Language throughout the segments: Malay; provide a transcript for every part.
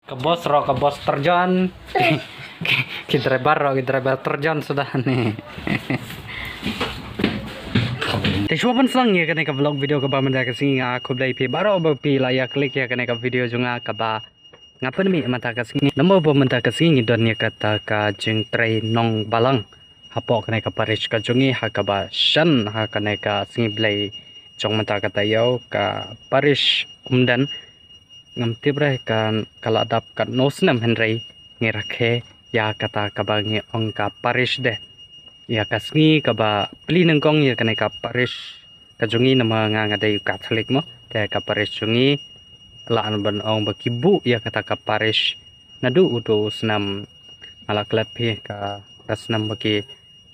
Ke bos terjun. Kita driver terjun sudah nih. Teşwa pun senang ya kena ke vlog video ke bawah ke sini aku beli pi baru pi layak klik ya kena ke video juga ke bawah ngapa nih mata ke sini nama apa mata ke sini dan ya kata ke jeng train nong balang hapok kena ke Paris ke jungi ha ke bawah shan ha kena ke sini beli jong mata kata yau ke Paris umdan ngam tibre kan kalau adap kan nosnam Henry ngirakhe ya kata ke bawah ngi ongka Paris deh ya kasni kaba pli nengkong ya kena ka Paris kajungi nama ngadai Katolik mo te ka Paris jungi laan ban ong bakibu ya kata ka Paris nadu udo senam ala klep ka senam bagi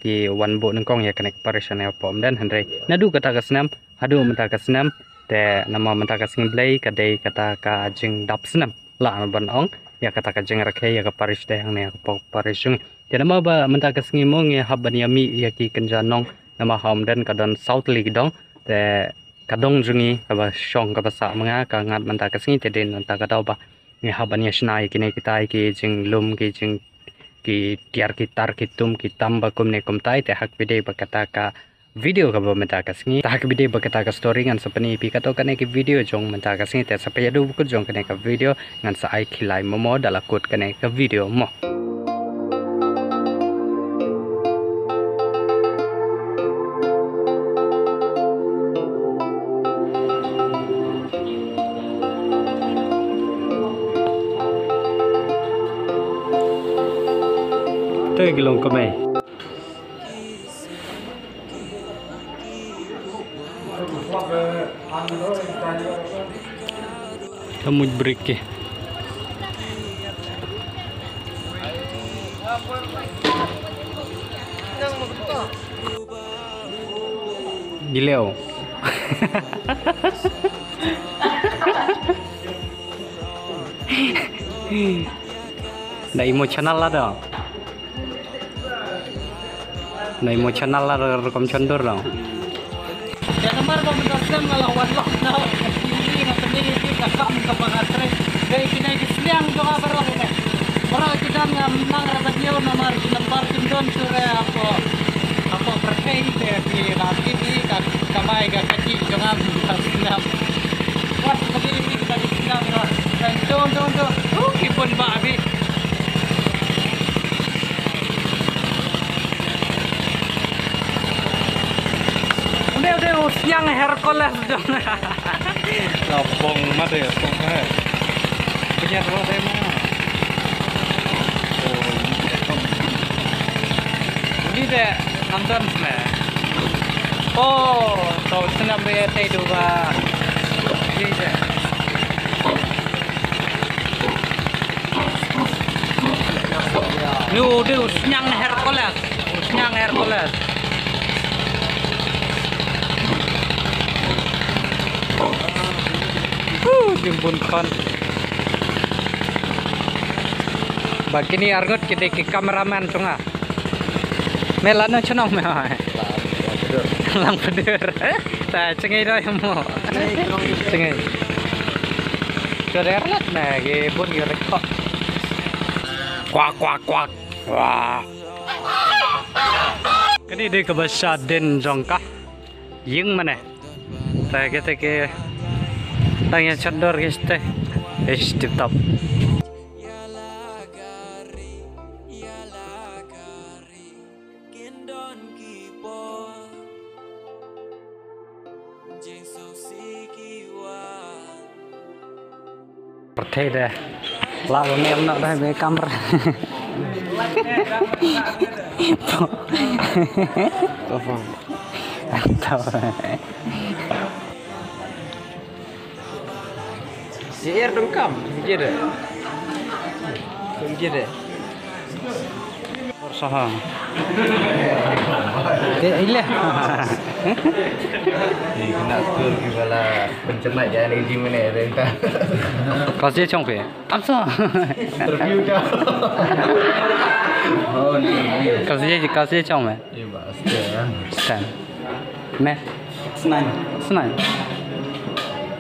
di wanbo nengkong ya kena Paris ane pom dan Henry nadu kata ka senam adu menta ka senam te nama menta ka sing blai kadai kata ka jing dap senam laan ban ong ya kata ka jing rakhe ya ka Paris de ne ka Paris jungi jadi nama ba menta ke sengi mong ya haban yami ya ki kenjanong nama hom dan kadon south league dong te kadong jungi kaba shong kaba sa mga ka ngat menta ke sengi te den menta ka daw ba ni haban ya snai kini kita ki jing lum ki jing ki tiar ki tar ki tum ki tamba kum ne kum tai te hak bide ba kata ka video kaba menta ke sengi ta hak bide ba kata ka story ngan sapani pi kato kane ki video jong menta ke sengi te sapaya du ku jong kane ka video ngan sa ai khilai momo dalakut kane ka video mo tới cái lồng cơm này kamu break ke dileo dah emosional lah dong. Nah emosional lah rekam condor dong. Ya nomor pementasan kalau warlock now ini ngateni itu kakak muka pengatret dari kini disliang juga baru ini. Orang kita ngamang radio nomor tundon sore apa percaya di nanti di kamai gak kecil jangan disliang. Wah begini ini kita disliang loh. Dan tuh kipun babi. Udah siang Hercules dong. Lapong mah deh, lapong mah. Punya dua tema. Ini deh nonton semua. Oh, tahu senam BT juga. Ini deh. Lu udah siang Hercules, siang Hercules. Timbun kan bagi ni argot kita ke kameraman cunga melano cenong meh lang pedir ta cengai dah mo cengai kererlat nah ke bun rekod kuak wah kini dia kebasa den jongkah ying mana ta kita ke tanya condor guys teh tip top percaya deh lalu nem nak dah be kamera apa air dengkam, gede, gede. Bersahang. Ini kena tur kepala pencermat jangan energi mana renta. kau sih cong pe? Apa? Interview dah. Oh, kau sih cong me? iya pasti ya. Stand. Me? Senang. Senang.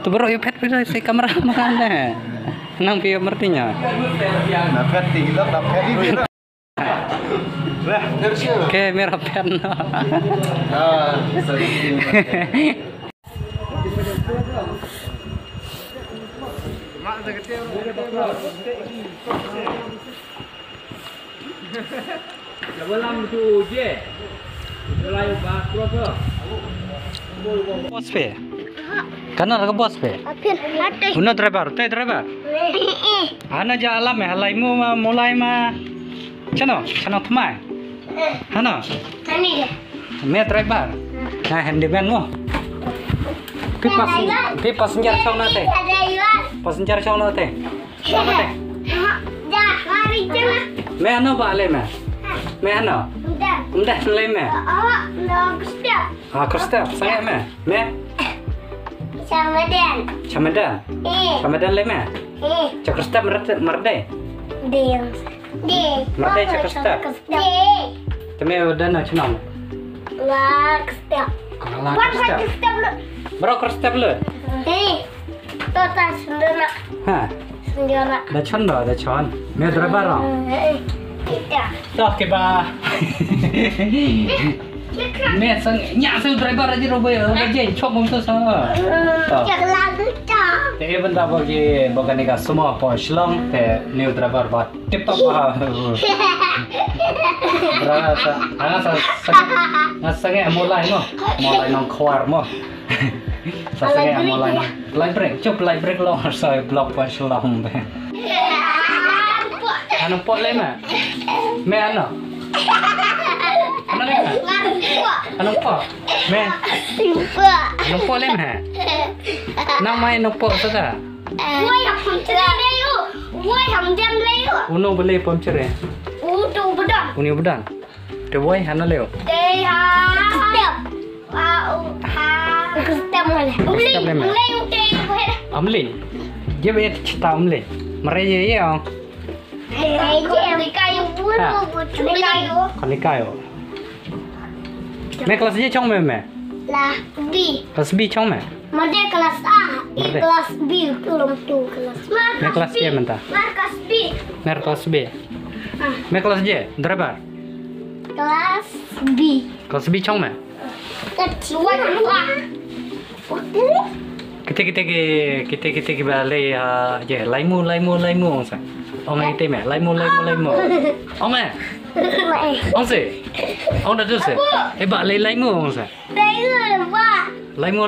Tu bro yo pet pet si kamera mana? Nang piye mertinya. Dapat tinggal dapat ini. Lah, terus. Kamera pen. Ah, sering. Mak sekecil. Dalam tu je. Mulai bakro ke? Bos pe. Kana ra bos pe. Apir hati. Uno driver, te driver. Ana ja alam me halai mu ma mulai ma. Chano thmai. Hana. Ani je. Me driver. Nah handyman mu. Pi passenger chong na te. Ada iwan. Passenger chong na te. Sama te. Dah, mari cuma. Me ano ba le me. Me ano. Dah. Undah le me. Nak step. Ha krista sangat me. Me Sama Dan. chamadan. Chamadan le me. Chakrista merde. Dia. Merde chakrista. Dia. Teme udan chunam. Nak step. Ala Buat krista. step dulu. Bro krista le. Total sendiri. Ha. Sendiri. Da chon. Me driver ra. Kita. Dah ke ba. Me sang nya sang driver aja ro boy. Aja chok mong tu sa. Jangan lagu cak. Te benda bagi bukan ni semua po shlong te new driver ba tip top ba. Berasa sangat mulai nong keluar mo. Sangat mulai light break cup light break lo saya block po shlong be. Ano po le ma? Me ano? Ano le ma? Ano po? Me ano po le ma? Nang mai no po sa Woi ham cerayu. Woi ham jam layu. uno beli pom cere. Tu bedan. Uni budan. De boy hana leo. Step. Step mana? Step mana? Mulai utai buat. Amli. Dia be cita amli. Mereka ye oh. Ni kayu pun ni kayu. Kali kayo. Me kelas je chong me. Lah B. Kelas B chong me. Made kelas A, I Merde. kelas B, belum tu kelas. Me kelas je mentah. Markas B. Mer kelas B. Me kelas je. Driver. Kelas B. Kelas B chong me. Kecil dua. Kita balik je. Laimu sa. Ông ấy tên mẹ lấy mua ông mẹ ông gì ông đã đưa gì cái bạn lấy mua ông gì Đây là ba. lấy mua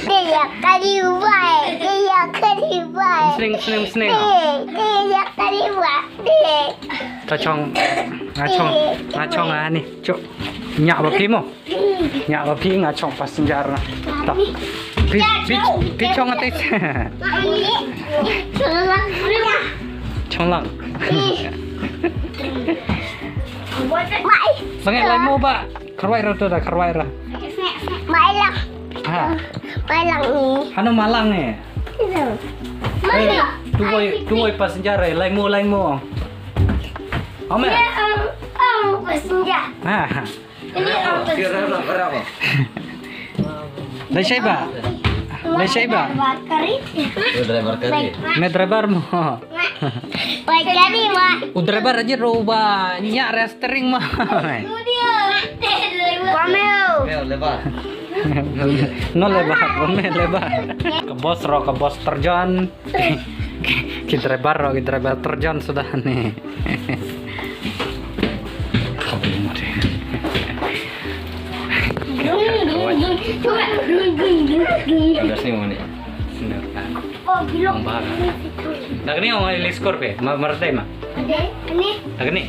Đây là cái gì vậy? Đây là cái gì vậy? sling Đây là cái gì vậy? Đây. ta chong này chỗ nhạo vào phím không nhạo vào phím ngã chong passenger na ta pi chong cái chong lăng sangat lấy mua ba kerwai ra tu dah kerwai ra Mai lang. ha Mai lang ni. ano malang ni Mai lang. tuoi passenger lấy mua ông mẹ Passenger. ha Ini passenger. Berapa? lấy siapa Bakari. Driver kali. me driver mo Bakari mah. driver aja roba nyak restring mah Pamel. Lebar. no lebar ke bos terjun ke driver terjun sudah nih Ada sih mau nih. Oh, bilang. dah ni orang ilis skor pe merde mah Ada ini. dah ni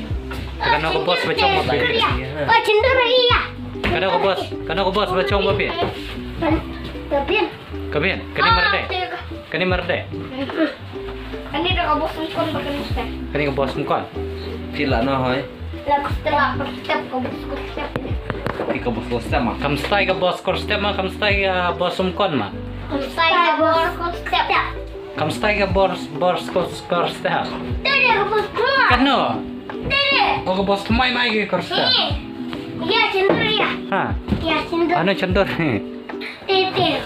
karena aku bos bacong mobil Oh, cenderung ya. karena aku bos bacong mobil Tapi kabin kani merde ini dah kabus kon pakai step. kani aku bos mukon Sila no hoy. Lagu setelah step kabus step. Ika bos sama. kam stai ka bos kor step mah kam stai ka bos mukon mah Saya kabus step. kam stai ka bos kor step Tadi kabus keluar. kano Tadi. aku bos mai ke kor step Ya, cenderung ya. ha Ya, cenderung. ano cendor Tadi.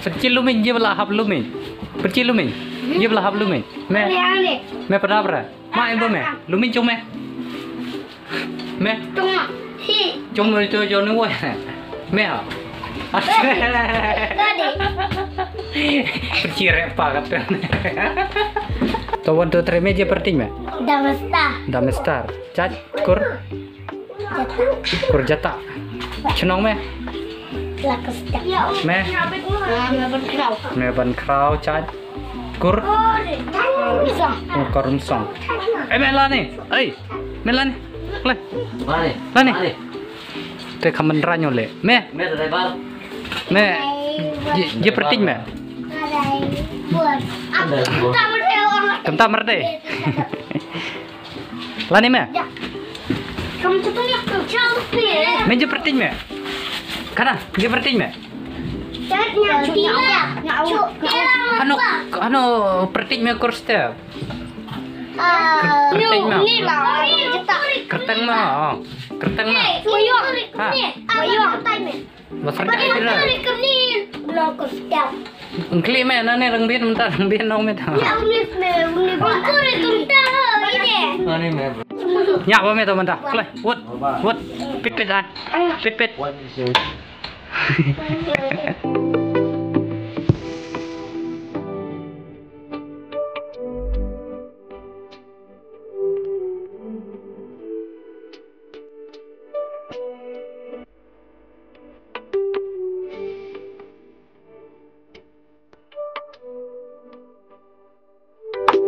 Percil lumin dia belah hap lumin. Percil lumin. Dia belah hap lumin. Me. Me pernah berah. Mak ibu me. Lumin cung me. Me. Cung itu cung ni woi. Me ha. Percil repa kata. Tawan tu terima je perting me. Damestar. Cat kur. Kur jata. Cenong me. Me. Me ban krau cat. Kur. Korum song. Me lah ni. Me lah ni. Le. Lah ni. Te kamen ranyo le. Me. Me. Je perting me. Kenta merde. Lah ni me. Me je perting me. Kana, je perting me. Ano perting me kur step. Kerteng me. Kerteng me. Kerteng me. Ha. Besar kat kira. Engkli me nane rengbin mentar rengbin nong me ta. Nyak ba me ta mentar. Klai. Wut. Pit an. Pit.